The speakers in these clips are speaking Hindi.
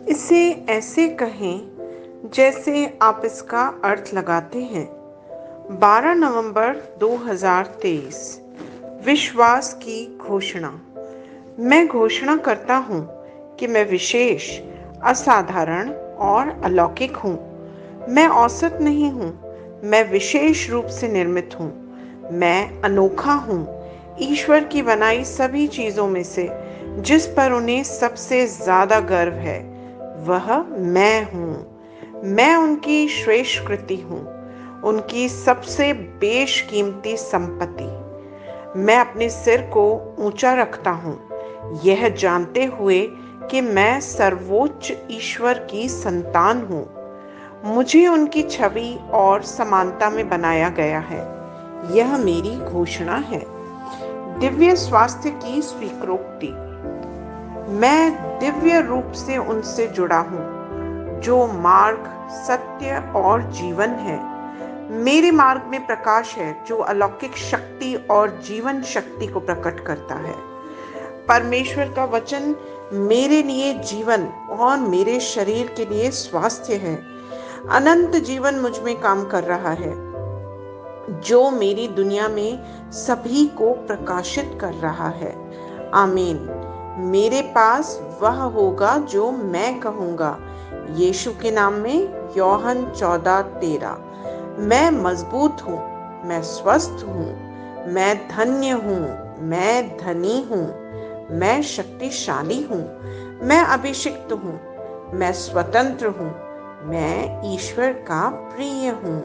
इसे ऐसे कहें जैसे आप इसका अर्थ लगाते हैं। 12 नवंबर 2023। विश्वास की घोषणा। मैं घोषणा करता हूँ कि मैं विशेष, असाधारण और अलौकिक हूँ। मैं औसत नहीं हूँ, मैं विशेष रूप से निर्मित हूँ। मैं अनोखा हूँ, ईश्वर की बनाई सभी चीज़ों में से जिस पर उन्हें सबसे ज़्यादा गर्व है वह मैं हूँ। मैं उनकी श्रेष्ठ कृति हूँ, उनकी सबसे बेशकीमती संपत्ति। मैं अपने सिर को ऊंचा रखता हूँ, यह जानते हुए कि मैं सर्वोच्च ईश्वर की संतान हूँ। मुझे उनकी छवि और समानता में बनाया गया है। यह मेरी घोषणा है। दिव्य स्वास्थ्य की स्वीकृति। मैं दिव्य रूप से उनसे जुड़ा हूँ जो मार्ग, सत्य और जीवन है। मेरे मार्ग में प्रकाश है जो अलौकिक शक्ति और जीवन शक्ति को प्रकट करता है। परमेश्वर का वचन मेरे लिए जीवन और मेरे शरीर के लिए स्वास्थ्य है। अनंत जीवन मुझ में काम कर रहा है जो मेरी दुनिया में सभी को प्रकाशित कर रहा है। आमीन। मेरे पास वह होगा जो मैं कहूँगा। यीशु के नाम में यूहन्ना 14:13। मैं मजबूत हूँ, मैं स्वस्थ हूँ, मैं धन्य हूँ, मैं धनी हूँ, मैं शक्तिशाली हूँ, मैं अभिषिक्त हूँ, मैं स्वतंत्र हूँ, मैं ईश्वर का प्रिय हूँ,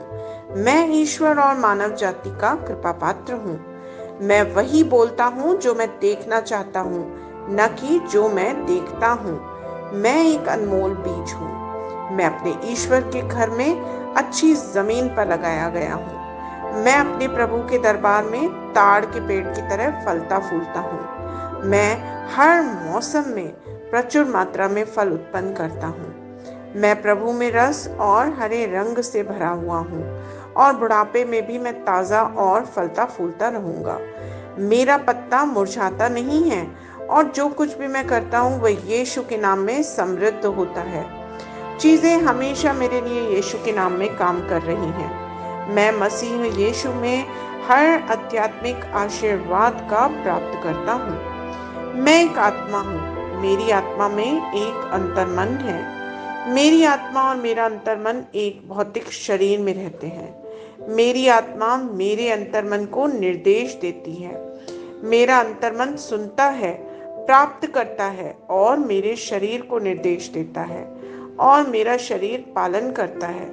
मैं ईश्वर और मानव जाति का कृपा पात्र हूँ। मैं वही बोलता हूँ जो मैं देखना चाहता हूँ, न कि जो मैं देखता हूँ। मैं एक अनमोल बीज हूँ। मैं अपने ईश्वर के घर में अच्छी जमीन पर लगाया गया हूँ। मैं अपने प्रभु के दरबार में ताड़ के पेड़ की तरह फलता फूलता हूँ। मैं हर मौसम में प्रचुर मात्रा में फल उत्पन्न करता हूँ। मैं प्रभु में रस और हरे रंग से भरा हुआ हूँ और बुढ़ापे में भी मैं ताज़ा और फलता फूलता रहूँगा। मेरा पत्ता मुरझाता नहीं है और जो कुछ भी मैं करता हूँ वह यीशु के नाम में समृद्ध होता है। चीज़ें हमेशा मेरे लिए यीशु के नाम में काम कर रही हैं। मैं मसीह यीशु में हर आध्यात्मिक आशीर्वाद का प्राप्त करता हूँ। मैं एक आत्मा हूँ, मेरी आत्मा में एक अंतर्मन है। मेरी आत्मा और मेरा अंतर्मन एक भौतिक शरीर में रहते हैं। मेरी आत्मा मेरे अंतर्मन को निर्देश देती है। मेरा अंतर्मन सुनता है, प्राप्त करता है और मेरे शरीर को निर्देश देता है और मेरा शरीर पालन करता है।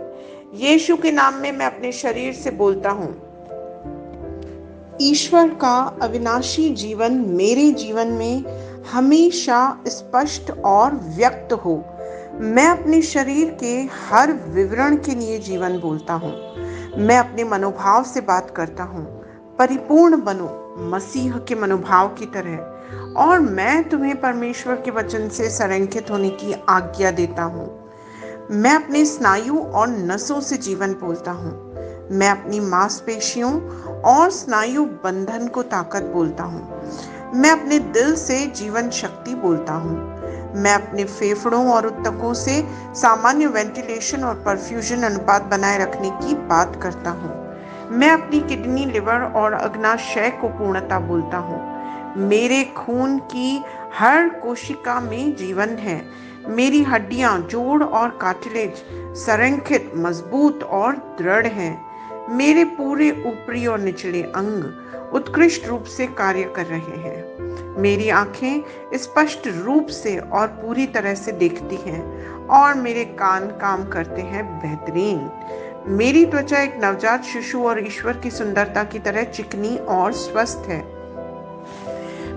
यीशु के नाम में मैं अपने शरीर से बोलता हूँ, ईश्वर का अविनाशी जीवन मेरे जीवन में हमेशा स्पष्ट और व्यक्त हो। मैं अपने शरीर के हर विवरण के लिए जीवन बोलता हूँ। मैं अपने मनोभाव से बात करता हूँ, परिपूर्ण बनो मसीह के मनोभाव की तरह, और मैं तुम्हें परमेश्वर के वचन से संरेखित होने की आज्ञा देता हूँ। मैं अपने स्नायु और नसों से जीवन बोलता हूँ। मैं अपनी मांसपेशियों और स्नायु बंधन को ताकत बोलता हूँ। मैं अपने दिल से जीवन शक्ति बोलता हूँ। मैं अपने फेफड़ों और ऊतकों से सामान्य वेंटिलेशन और परफ्यूजन अनुपात बनाए रखने की बात करता हूँ। मैं अपनी किडनी, लिवर और अग्नाशय को पूर्णता बोलता हूँ। मेरे खून की हर कोशिका में जीवन है। मेरी हड्डियां, जोड़ और कार्टिलेज संरेखित, मजबूत और दृढ़ हैं। मेरे पूरे ऊपरी और निचले अंग उत्कृष्ट रूप से कार्य कर रहे हैं। मेरी आंखें स्पष्ट रूप से और पूरी तरह से देखती हैं और मेरे कान काम करते हैं बेहतरीन। मेरी त्वचा एक नवजात शिशु और ईश्वर की सुंदरता की तरह चिकनी और स्वस्थ है।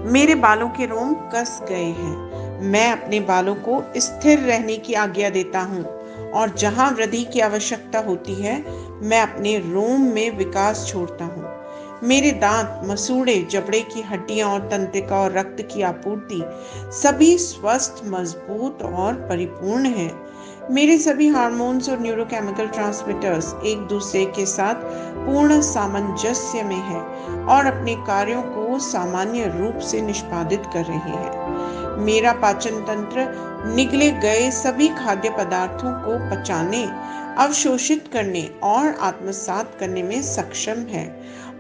मेरे बालों के रोम कस गए हैं। मैं अपने बालों को स्थिर रहने की आज्ञा देता हूँ और जहाँ वृद्धि की आवश्यकता होती है मैं अपने रोम में विकास छोड़ता हूँ। मेरे दांत, मसूड़े, जबड़े की हड्डियां और तंत्रिका और रक्त की आपूर्ति सभी स्वस्थ, मजबूत और परिपूर्ण हैं। मेरे सभी हार्मोन्स और न्यूरोकेमिकल ट्रांसमीटर्स एक दूसरे के साथ पूर्ण सामंजस्य में हैं और अपने कार्यों को को सामान्य रूप से निष्पादित कर रहे हैं। मेरा पाचन तंत्र निगले गए सभी खाद्य पदार्थों को पचाने, अवशोषित करने और आत्मसात करने में सक्षम है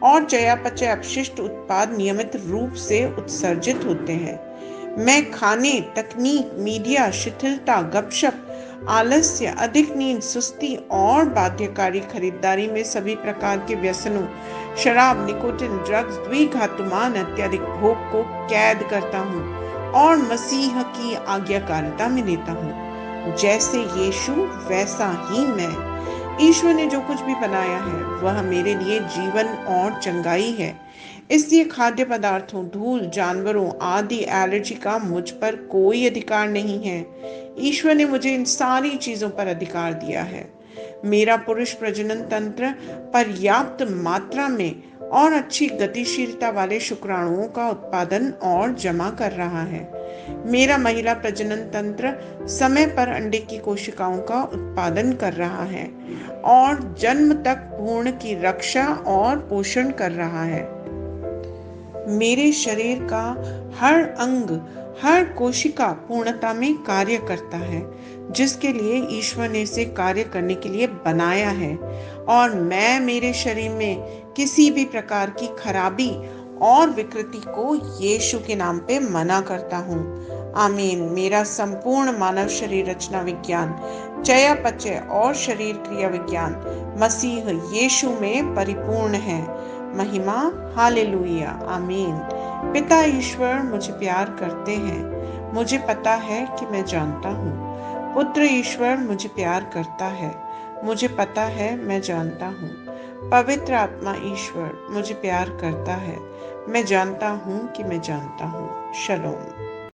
और चयापचय अपशिष्ट उत्पाद नियमित रूप से उत्सर्जित होते हैं। मैं खाने, तकनीक, मीडिया, शिथिलता, गपशप, आलस्य, अधिक नींद, सुस्ती और बाध्यकारी खरीदारी में सभी प्रकार के व्यसनों, शराब, निकोटिन, ड्रग्स, द्विघातुमान, अत्यधिक भोग को कैद करता हूँ और मसीह की आज्ञाकारिता में लेता हूँ। जैसे यीशु वैसा ही मैं। ईश्वर ने जो कुछ भी बनाया है वह मेरे लिए जीवन और चंगाई है। इसलिए खाद्य पदार्थों, धूल, जानवरों आदि एलर्जी का मुझ पर कोई अधिकार नहीं है। ईश्वर ने मुझे इन सारी चीजों पर अधिकार दिया है। मेरा पुरुष प्रजनन तंत्र पर्याप्त मात्रा में और अच्छी गतिशीलता वाले शुक्राणुओं का उत्पादन और जमा कर रहा है। मेरा महिला प्रजनन तंत्र समय पर अंडे की कोशिकाओं का उत्पादन कर रहा है और जन्म तक भ्रूण की रक्षा और पोषण कर रहा है। मेरे शरीर का हर अंग, हर कोशिका पूर्णता में कार्य करता है, जिसके लिए ईश्वर ने इसे कार्य करने के लिए बनाया है, और मैं मेरे शरीर में किसी भी प्रकार की खराबी और विकृति को यीशु के नाम पे मना करता हूँ। आमीन। मेरा संपूर्ण मानव शरीर रचना विज्ञान, चयापचय और शरीर क्रिया विज्ञान मसीह यीशु में परिपूर्ण है। महिमा, हालेलुया, आमीन। पिता ईश्वर मुझे प्यार करते हैं, मुझे पता है कि मैं जानता हूँ। पुत्र ईश्वर मुझे प्यार करता है, मुझे पता है मैं जानता हूँ। पवित्र आत्मा ईश्वर मुझे प्यार करता है, मैं जानता हूँ कि मैं जानता हूँ। शलोम।